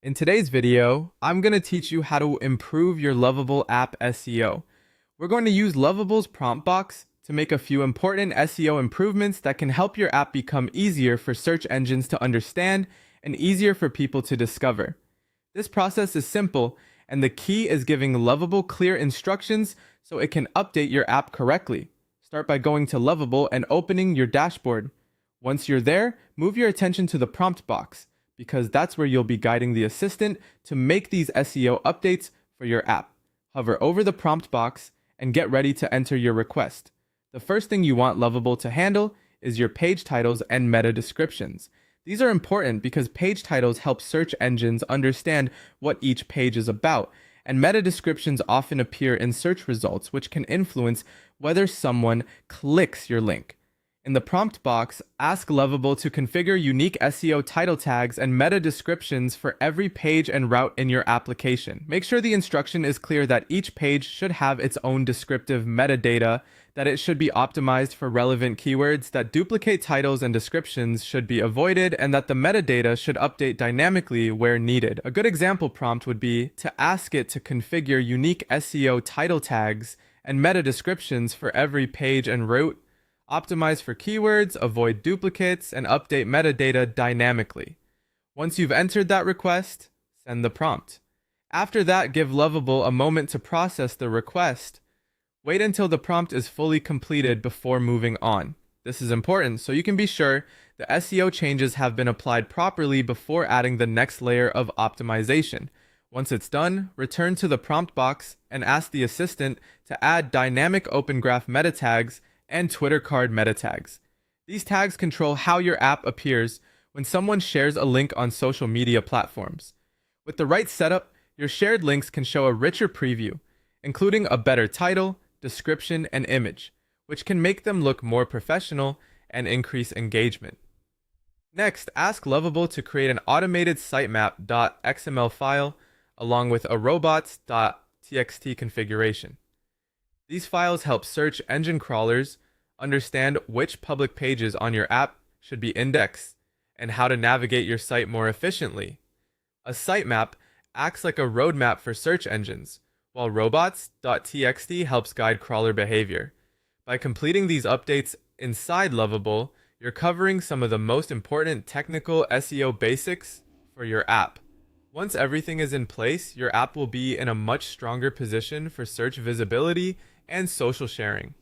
In today's video, I'm going to teach you how to improve your Lovable app SEO. We're going to use Lovable's prompt box to make a few important SEO improvements that can help your app become easier for search engines to understand and easier for people to discover. This process is simple, and the key is giving Lovable clear instructions so it can update your app correctly. Start by going to Lovable and opening your dashboard. Once you're there, move your attention to the prompt box, because that's where you'll be guiding the assistant to make these SEO updates for your app. Hover over the prompt box and get ready to enter your request. The first thing you want Lovable to handle is your page titles and meta descriptions. These are important because page titles help search engines understand what each page is about, and meta descriptions often appear in search results, which can influence whether someone clicks your link. In the prompt box, ask Lovable to configure unique SEO title tags and meta descriptions for every page and route in your application. Make sure the instruction is clear that each page should have its own descriptive metadata, that it should be optimized for relevant keywords, that duplicate titles and descriptions should be avoided, and that the metadata should update dynamically where needed. A good example prompt would be to ask it to configure unique SEO title tags and meta descriptions for every page and route. Optimize for keywords, avoid duplicates, and update metadata dynamically. Once you've entered that request, send the prompt. After that, give Lovable a moment to process the request. Wait until the prompt is fully completed before moving on. This is important so you can be sure the SEO changes have been applied properly before adding the next layer of optimization. Once it's done, return to the prompt box and ask the assistant to add dynamic open graph meta tags and Twitter card meta tags. These tags control how your app appears when someone shares a link on social media platforms. With the right setup, your shared links can show a richer preview, including a better title, description, and image, which can make them look more professional and increase engagement. Next, ask Lovable to create an automated sitemap.xml file along with a robots.txt configuration. These files help search engine crawlers understand which public pages on your app should be indexed and how to navigate your site more efficiently. A sitemap acts like a roadmap for search engines, while robots.txt helps guide crawler behavior. By completing these updates inside Lovable, you're covering some of the most important technical SEO basics for your app. Once everything is in place, your app will be in a much stronger position for search visibility and social sharing.